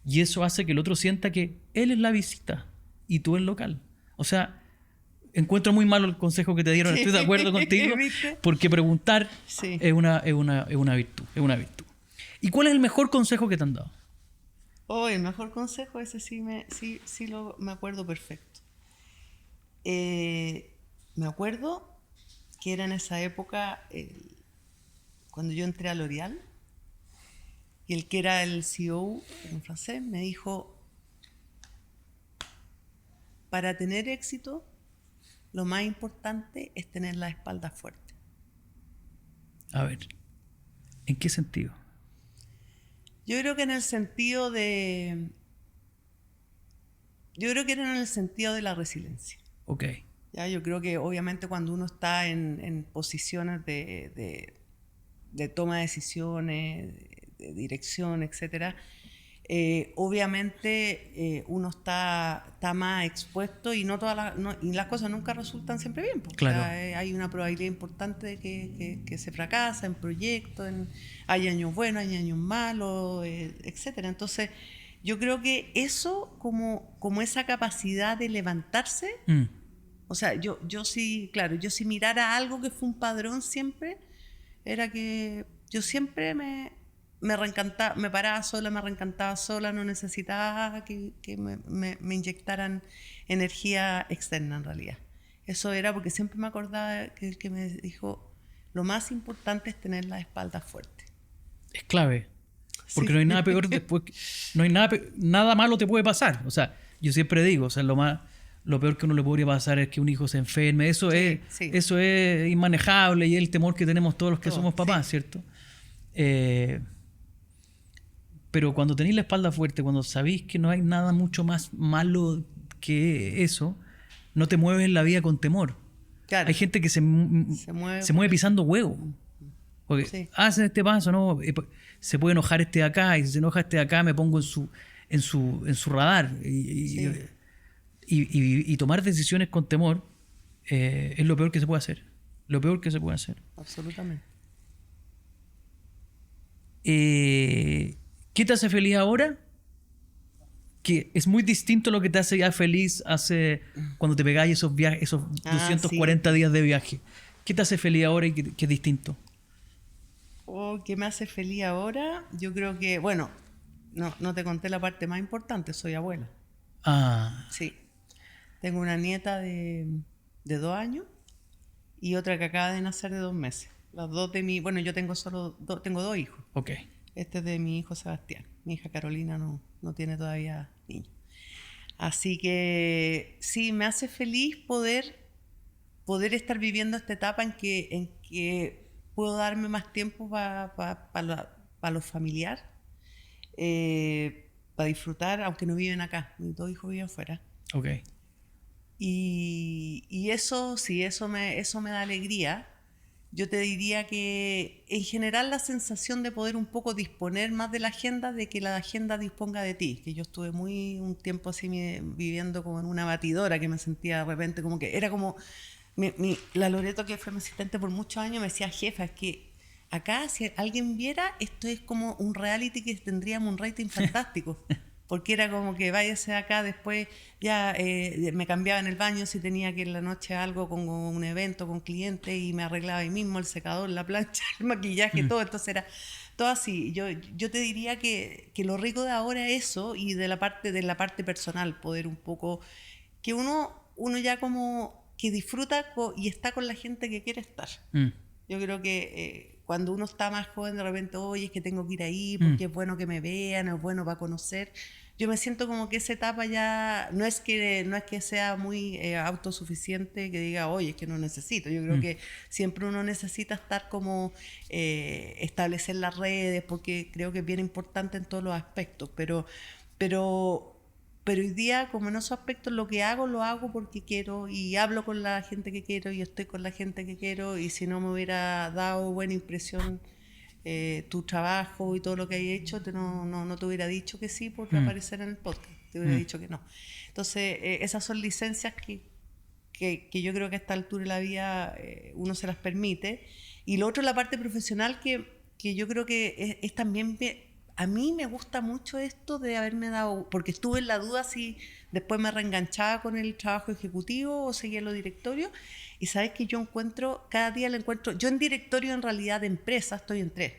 S2: Y eso hace que el otro sienta que él es la visita y tú el local. O sea, encuentro muy malo el consejo que te dieron. Estoy de acuerdo contigo. Porque preguntar es una virtud. Es una virtud. ¿Y cuál es el mejor consejo que te han dado?
S1: El mejor consejo, ese me acuerdo perfecto. Me acuerdo que era en esa época cuando yo entré a L'Oréal, y el que era el CEO en francés me dijo: para tener éxito, lo más importante es tener la espalda fuerte.
S2: A ver, ¿en qué sentido?
S1: Yo creo que era en el sentido de la resiliencia.
S2: Ok.
S1: Ya, yo creo que obviamente cuando uno está en posiciones de toma de decisiones, de dirección, etcétera, obviamente uno está más expuesto y y las cosas nunca resultan siempre bien.
S2: Claro.
S1: O sea, hay una probabilidad importante de que se fracasa en proyectos, hay años buenos, hay años malos, etcétera. Entonces, yo creo que eso, como esa capacidad de levantarse, o sea, yo sí mirara algo que fue un padrón siempre, era que yo siempre me reencantaba, me paraba sola, me reencantaba sola, no necesitaba que me inyectaran energía externa en realidad. Eso era porque siempre me acordaba que el que me dijo: lo más importante es tener la espalda fuerte.
S2: Es clave. Porque no hay nada peor después. No hay nada malo te puede pasar. O sea, yo siempre digo, o sea, lo peor que uno le podría pasar es que un hijo se enferme. Eso es inmanejable y es el temor que tenemos todos los que somos papás, ¿cierto? Pero cuando tenéis la espalda fuerte, cuando sabéis que no hay nada mucho más malo que eso, no te mueves en la vida con temor. Claro. Hay gente que se mueve pisando huevo. Porque hacen este paso, ¿no? Se puede enojar este de acá, y si se enoja este de acá me pongo en su radar. Y tomar decisiones con temor es lo peor que se puede hacer. Lo peor que se puede hacer.
S1: Absolutamente.
S2: ¿Qué te hace feliz ahora? Que es muy distinto lo que te hace ya feliz cuando te pegáis esos viajes, esos 240 días de viaje. ¿Qué te hace feliz ahora y qué es distinto?
S1: ¿Qué me hace feliz ahora? Yo creo que, bueno, no te conté la parte más importante, soy abuela. Sí. Tengo una nieta de 2 años y otra que acaba de nacer de 2 meses. Las dos bueno, yo tengo tengo 2 hijos.
S2: Ok.
S1: Este es de mi hijo Sebastián. Mi hija Carolina no tiene todavía niños. Así que sí, me hace feliz poder estar viviendo esta etapa en que puedo darme más tiempo para lo familiar, para disfrutar, aunque no viven acá. Mis 2 hijos viven afuera.
S2: Ok.
S1: Y eso, sí, eso me da alegría. Yo te diría que en general la sensación de poder un poco disponer más de la agenda, de que la agenda disponga de ti, que yo estuve un tiempo así viviendo como en una batidora, que me sentía de repente como que era como, la Loreto, que fue mi asistente por muchos años, me decía: jefa, es que acá si alguien viera, esto es como un reality que tendríamos un rating fantástico. Porque era como que váyase acá, después ya me cambiaba en el baño si tenía que en la noche algo con un evento con clientes, y me arreglaba ahí mismo el secador, la plancha, el maquillaje, todo. Entonces era todo así. Yo te diría que lo rico de ahora es eso, y de la parte personal, poder un poco, que uno ya como que disfruta y está con la gente que quiere estar. Yo creo que cuando uno está más joven, de repente, oye, es que tengo que ir ahí porque es bueno que me vean, es bueno para conocer. Yo me siento como que esa etapa ya no es que sea muy autosuficiente, que diga, oye, es que no necesito. Yo creo que siempre uno necesita estar como establecer las redes, porque creo que es bien importante en todos los aspectos. Pero hoy día, como en esos aspectos, lo hago porque quiero, y hablo con la gente que quiero, y estoy con la gente que quiero, y si no me hubiera dado buena impresión tu trabajo y todo lo que hay hecho, no te hubiera dicho que sí por aparecer en el podcast, te hubiera dicho que no. Entonces, esas son licencias que yo creo que a esta altura de la vida uno se las permite. Y lo otro, la parte profesional, que yo creo que es también... A mí me gusta mucho esto de haberme dado, porque estuve en la duda si después me reenganchaba con el trabajo ejecutivo o seguía en los directorios, y sabes que yo cada día le encuentro, yo en directorio en realidad de empresa estoy en 3,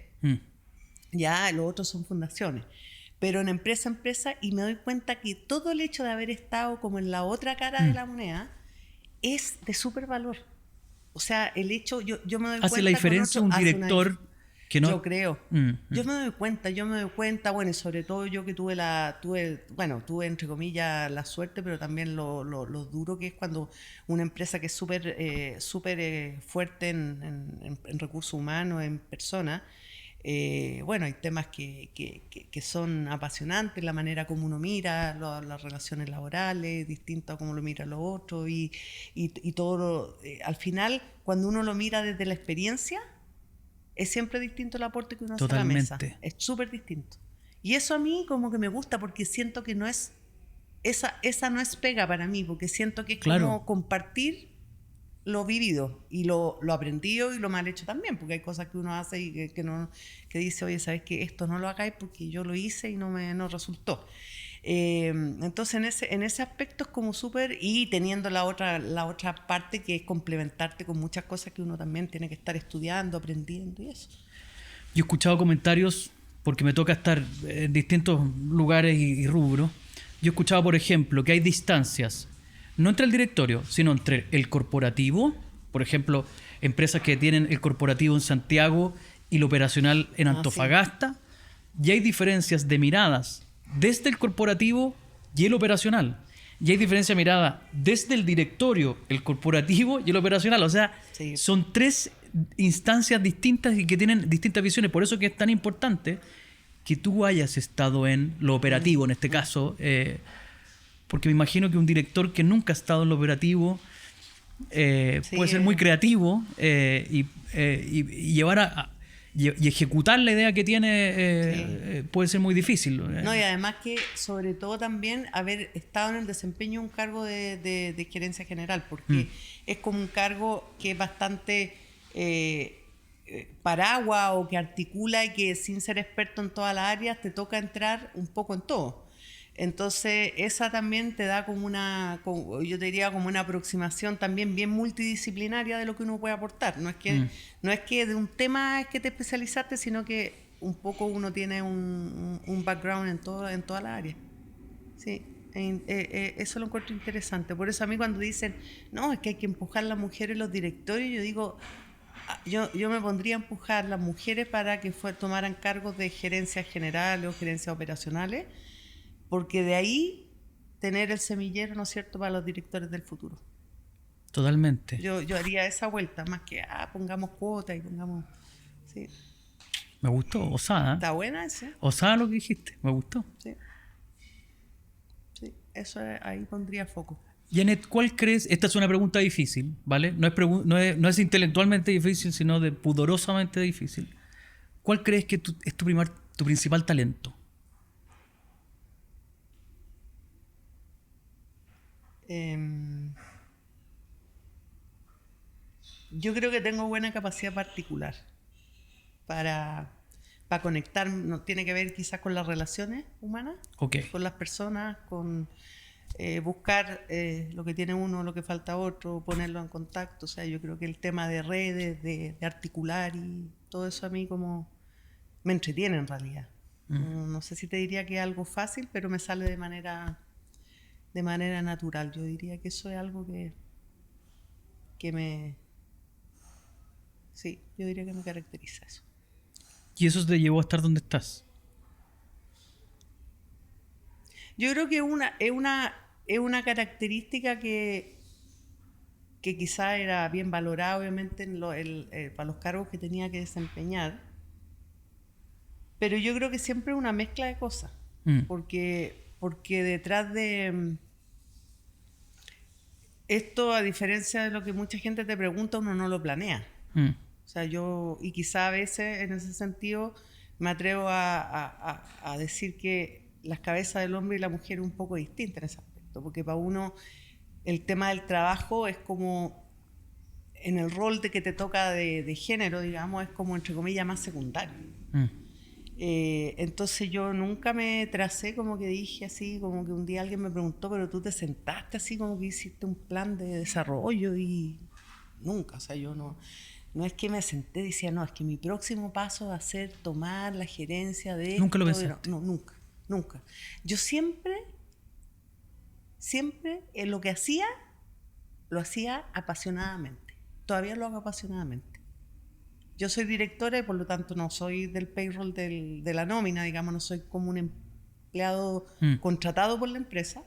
S1: ya los otros son fundaciones, pero en empresa, y me doy cuenta que todo el hecho de haber estado como en la otra cara de la moneda es de súper valor. O sea, el hecho, yo me doy cuenta...
S2: ¿Hace la diferencia un director que no?
S1: Yo creo. Yo me doy cuenta, bueno, y sobre todo yo que tuve entre comillas la suerte, pero también lo duro que es cuando una empresa que es súper fuerte en recursos humanos, en personas, hay temas que son apasionantes, la manera como uno mira las relaciones laborales, distinto a cómo lo mira los otros, y todo, al final, cuando uno lo mira desde la experiencia, es siempre distinto el aporte que uno hace a la mesa. Es súper distinto. Y eso a mí como que me gusta, porque siento que no es... Esa no es pega para mí, porque siento que es como compartir lo vivido y lo aprendido y lo mal hecho también, porque hay cosas que uno hace y que dice, oye, ¿sabes qué? Esto no lo hagáis porque yo lo hice y no resultó. Entonces en ese aspecto es como súper, y teniendo la otra parte, que es complementarte con muchas cosas que uno también tiene que estar estudiando, aprendiendo y eso.
S2: Yo he escuchado comentarios, porque me toca estar en distintos lugares y rubros. Yo he escuchado, por ejemplo, que hay distancias, no entre el directorio, sino entre el corporativo, por ejemplo, empresas que tienen el corporativo en Santiago y lo operacional en Antofagasta, y hay diferencias de miradas desde el corporativo y el operacional. Y hay diferencia de mirada desde el directorio, el corporativo y el operacional. O sea, son 3 instancias distintas y que tienen distintas visiones. Por eso que es tan importante que tú hayas estado en lo operativo, en este caso, porque me imagino que un director que nunca ha estado en lo operativo puede ser muy creativo y llevar y ejecutar la idea que tiene puede ser muy difícil.
S1: No, y además que sobre todo también haber estado en el desempeño de un cargo de gerencia general, porque es como un cargo que es bastante paraguas, o que articula, y que sin ser experto en todas las áreas te toca entrar un poco en todo. Entonces esa también te da yo te diría como una aproximación también bien multidisciplinaria de lo que uno puede aportar. No es que de un tema es que te especializaste, sino que un poco uno tiene un background en toda la área. Sí, eso lo encuentro interesante. Por eso a mí cuando dicen, no, es que hay que empujar a las mujeres en los directorios, yo digo, yo me pondría a empujar a las mujeres para que tomaran cargos de gerencias generales o gerencias operacionales, porque de ahí tener el semillero, ¿no es cierto?, para los directores del futuro.
S2: Totalmente.
S1: Yo haría esa vuelta, más que pongamos cuotas y pongamos... Sí.
S2: Me gustó, osada.
S1: Está buena esa.
S2: Osada lo que dijiste, me gustó.
S1: Sí, eso ahí pondría foco.
S2: Janet, ¿cuál crees? Esta es una pregunta difícil, ¿vale? No es intelectualmente difícil, sino de pudorosamente difícil. ¿Cuál crees que es tu principal talento?
S1: Yo creo que tengo buena capacidad particular para conectar, no tiene que ver quizás con las relaciones humanas, con las personas, con buscar lo que tiene uno, lo que falta otro, ponerlo en contacto. O sea, yo creo que el tema de redes, de articular y todo eso a mí como me entretiene en realidad. No sé si te diría que es algo fácil, pero me sale de manera natural. Yo diría que eso es algo que me... Sí, yo diría que me caracteriza eso.
S2: ¿Y eso te llevó a estar donde estás?
S1: Yo creo que es una característica que quizá era bien valorada, obviamente, para los cargos que tenía que desempeñar. Pero yo creo que siempre es una mezcla de cosas. Porque detrás de esto, a diferencia de lo que mucha gente te pregunta, uno no lo planea. O sea, y quizá a veces en ese sentido me atrevo a decir que las cabezas del hombre y la mujer es un poco distintas en ese aspecto, porque para uno el tema del trabajo es como, en el rol de que te toca de género, digamos, es como entre comillas más secundario. Entonces yo nunca me tracé, como que dije así, como que un día alguien me preguntó, pero tú te sentaste así como que hiciste un plan de desarrollo, y nunca, o sea, yo no es que me senté y decía, no, es que mi próximo paso va a ser tomar la gerencia de
S2: ¿Nunca lo pensaste?
S1: No, nunca. Yo siempre en lo que hacía, lo hacía apasionadamente. Todavía lo hago apasionadamente. Yo soy directora y por lo tanto no soy del payroll de la nómina, digamos, no soy como un empleado contratado por la empresa,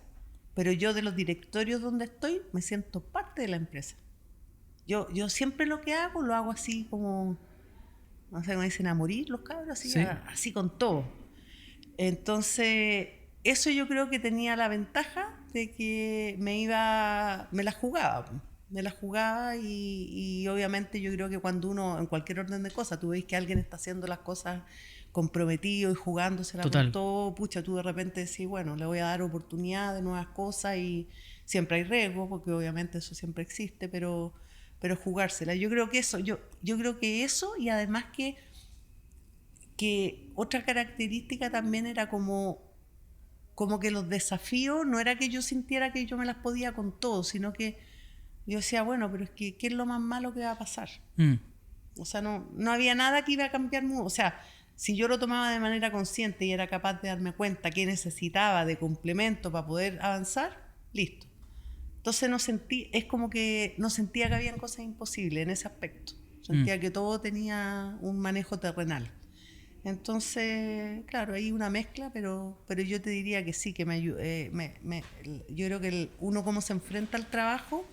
S1: pero yo de los directorios donde estoy me siento parte de la empresa. Yo siempre lo que hago, lo hago así como, no sé cómo dicen, a morir los cabros, así, sí. Así con todo. Entonces, eso yo creo que tenía la ventaja de que me la jugaba y obviamente yo creo que cuando uno, en cualquier orden de cosas, tú ves que alguien está haciendo las cosas comprometido y jugándosela con todo, pucha, tú de repente decís, bueno, le voy a dar oportunidad de nuevas cosas, y siempre hay riesgo, porque obviamente eso siempre existe, pero jugársela. Yo creo que eso, yo creo que eso, y además que otra característica también era como que los desafíos, no era que yo sintiera que yo me las podía con todo, sino que yo decía, bueno, pero es que ¿qué es lo más malo que va a pasar? O sea, no había nada que iba a cambiar mucho. O sea, si yo lo tomaba de manera consciente y era capaz de darme cuenta qué necesitaba de complemento para poder avanzar, listo. Entonces es como que no sentía que habían cosas imposibles en ese aspecto. Sentía que todo tenía un manejo terrenal. Entonces, claro, hay una mezcla, pero yo te diría que sí, que yo creo que uno cómo se enfrenta al trabajo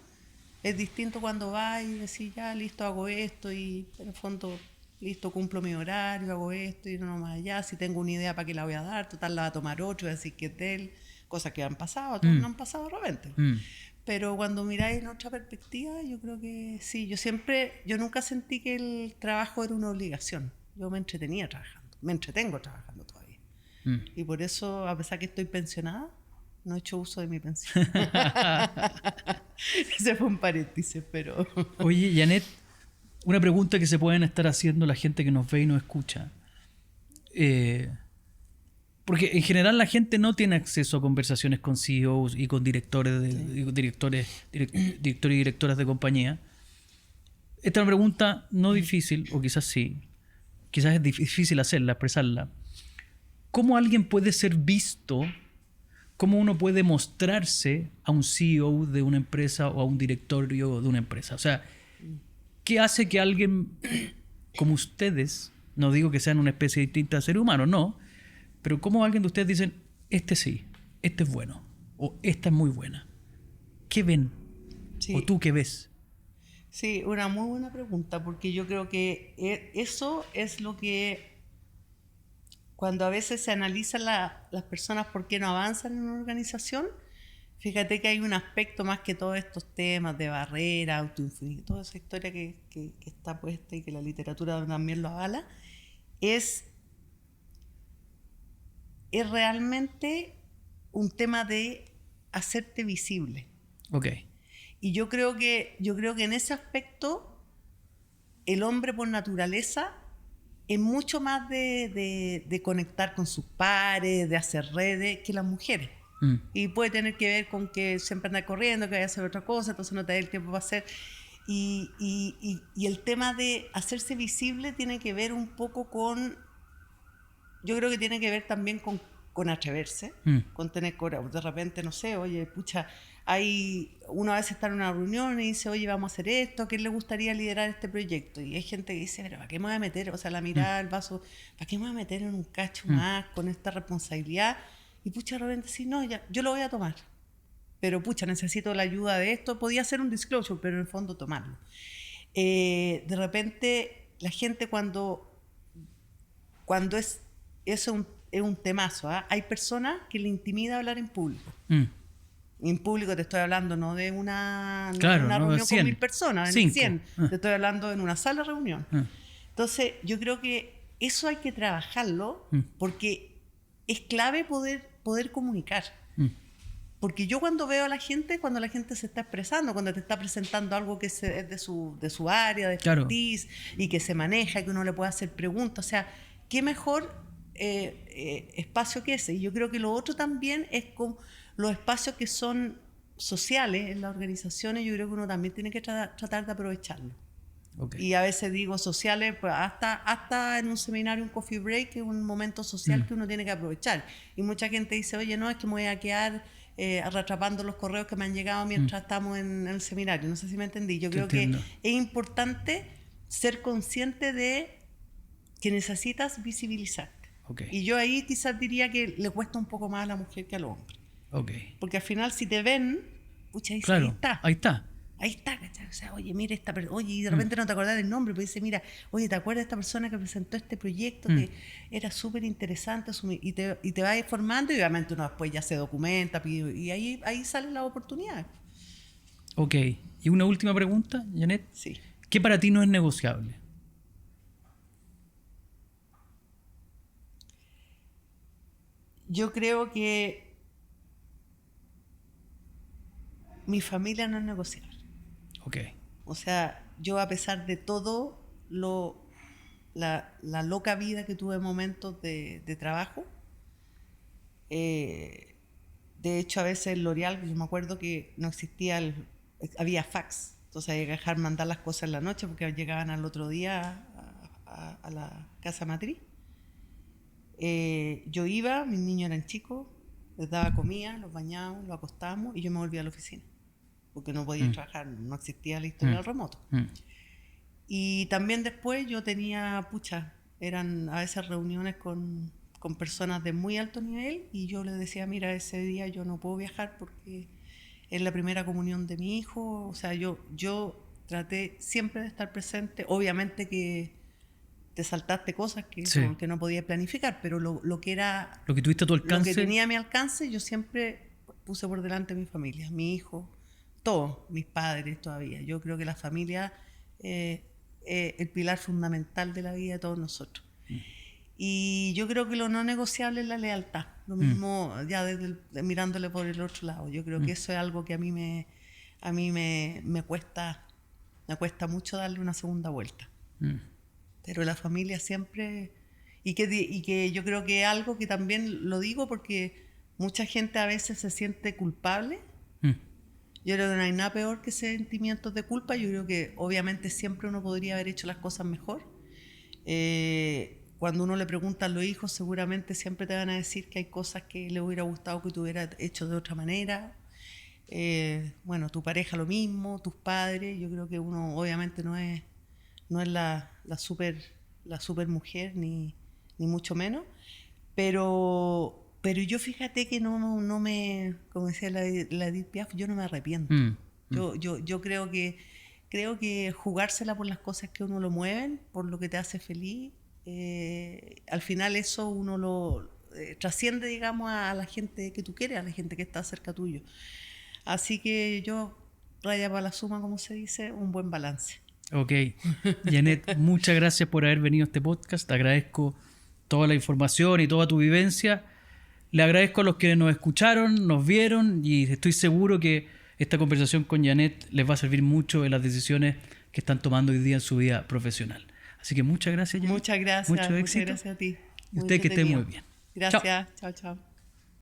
S1: es distinto cuando va y decís, ya, listo, hago esto, y en el fondo, listo, cumplo mi horario, hago esto, y no más allá. Si tengo una idea, ¿para qué la voy a dar? Total, la va a tomar otro, y decir que es de él. Cosas que han pasado, todos no han pasado de repente. Pero cuando miráis en otra perspectiva, yo creo que sí. Yo nunca sentí que el trabajo era una obligación. Yo me entretenía trabajando. Me entretengo trabajando todavía. Y por eso, a pesar que estoy pensionada, no he hecho uso de mi pensión. Ese fue un paréntesis, pero...
S2: Oye, Janet, una pregunta que se pueden estar haciendo la gente que nos ve y nos escucha. Porque en general la gente no tiene acceso a conversaciones con CEOs y con directores y directoras de compañía. Esta es una pregunta no difícil, o quizás sí. Quizás es difícil hacerla, expresarla. ¿Cómo alguien puede ser visto? ¿Cómo uno puede mostrarse a un CEO de una empresa o a un directorio de una empresa? O sea, ¿qué hace que alguien como ustedes, no digo que sean una especie distinta de ser humano, no, pero cómo alguien de ustedes dicen, este sí, este es bueno, o esta es muy buena? ¿Qué ven? Sí. ¿O tú qué ves?
S1: Sí, una muy buena pregunta, porque yo creo que eso es lo que, cuando a veces se analizan las personas por qué no avanzan en una organización, Fíjate que hay un aspecto más que todos estos temas de barrera, autoinfligir, toda esa historia que está puesta y que la literatura también lo avala, es realmente un tema de hacerte visible.
S2: Ok.
S1: Y yo creo que en ese aspecto el hombre por naturaleza es mucho más de conectar con sus pares, de hacer redes, que las mujeres. Y puede tener que ver con que siempre anda corriendo, que vaya a hacer otra cosa, entonces no te da el tiempo para hacer. Y el tema de hacerse visible tiene que ver un poco con... Yo creo que tiene que ver también con atreverse, con tener coraje. De repente, no sé, oye, pucha, uno a veces está en una reunión y dice, oye, vamos a hacer esto, ¿a quién le gustaría liderar este proyecto? Y hay gente que dice, pero ¿para qué me voy a meter? O sea, la mirada, el vaso, ¿para qué me voy a meter en un cacho más con esta responsabilidad? Y pucha, de repente sí, no, ya, yo lo voy a tomar. Pero pucha, necesito la ayuda de esto. Podía hacer un disclosure, pero en el fondo tomarlo. De repente, la gente cuando eso es un temazo, ¿eh? Hay personas que le intimida hablar en público. En público te estoy hablando no de una reunión con 1000 personas, en 100. Te estoy hablando en una sala de reunión. Entonces, yo creo que eso hay que trabajarlo porque es clave poder comunicar. Porque yo cuando veo a la gente, cuando la gente se está expresando, cuando te está presentando algo que es de su área, de expertise, y que se maneja, que uno le puede hacer preguntas, o sea, ¿qué mejor espacio que ese? Y yo creo que lo otro también es con los espacios que son sociales en las organizaciones, yo creo que uno también tiene que tratar de aprovecharlo. Okay. Y a veces digo sociales, pues hasta en un seminario, un coffee break, es un momento social que uno tiene que aprovechar. Y mucha gente dice, oye, no, es que me voy a quedar retrapando los correos que me han llegado mientras estamos en el seminario. No sé si me entendí. Yo creo que es importante ser consciente de que necesitas visibilizarte. Okay. Y yo ahí quizás diría que le cuesta un poco más a la mujer que al hombre. Okay. Porque al final si te ven, pucha, dice,
S2: claro,
S1: ahí está, ¿cachai? O sea, oye, mira esta persona, oye, y de repente no te acordás del nombre, pero dice, mira, oye, ¿te acuerdas de esta persona que presentó este proyecto que era súper interesante? Y te vas informando y obviamente uno después ya se documenta y ahí salen las oportunidades.
S2: Ok, y una última pregunta, Janet.
S1: Sí.
S2: ¿Qué para ti no es negociable?
S1: Yo creo que mi familia no es negociable.
S2: Okay.
S1: O sea, yo a pesar de todo la loca vida que tuve en momentos de trabajo, de hecho a veces el L'Oreal, yo me acuerdo que no existía, había fax, entonces había que dejar mandar las cosas en la noche porque llegaban al otro día a la casa matriz. Yo iba, mis niños eran chicos, les daba comida, los bañábamos, los acostábamos y yo me volvía a la oficina. Porque no podía trabajar, no existía la historia del remoto. Y también después yo tenía, eran a veces reuniones con personas de muy alto nivel y yo les decía, mira, ese día yo no puedo viajar porque es la primera comunión de mi hijo. O sea, yo traté siempre de estar presente. Obviamente que te saltaste cosas que no podías planificar, pero lo que era...
S2: Lo que tuviste a tu alcance.
S1: Lo que tenía a mi alcance, yo siempre puse por delante a mi familia, mi hijo, todos, mis padres todavía. Yo creo que la familia es el pilar fundamental de la vida de todos nosotros. Y yo creo que lo no negociable es la lealtad. Lo mismo ya mirándole por el otro lado. Yo creo que eso es algo que a mí me cuesta mucho darle una segunda vuelta. Pero la familia siempre... Y que yo creo que es algo que también lo digo porque mucha gente a veces se siente culpable. Yo creo que no hay nada peor que sentimientos de culpa. Yo creo que obviamente siempre uno podría haber hecho las cosas mejor. Cuando uno le pregunta a los hijos, seguramente siempre te van a decir que hay cosas que le hubiera gustado que tú hubieras hecho de otra manera. Bueno, tu pareja lo mismo, tus padres. Yo creo que uno obviamente no es la super mujer, ni mucho menos. Pero yo fíjate que no me, como decía la Edith Piaf, yo no me arrepiento. Yo creo que jugársela por las cosas que uno lo mueven, por lo que te hace feliz, al final eso uno lo trasciende, digamos, a la gente que tú quieres, a la gente que está cerca tuyo. Así que yo, raya para la suma, como se dice, un buen balance.
S2: Ok. Janet, muchas gracias por haber venido a este podcast. Te agradezco toda la información y toda tu vivencia. Le agradezco a los que nos escucharon, nos vieron y estoy seguro que esta conversación con Janet les va a servir mucho en las decisiones que están tomando hoy día en su vida profesional. Así que muchas gracias, Janet.
S1: Muchas gracias.
S2: Mucho
S1: Muchas
S2: éxito.
S1: gracias a ti.
S2: Y usted que esté muy bien.
S1: Gracias. Chao, chao.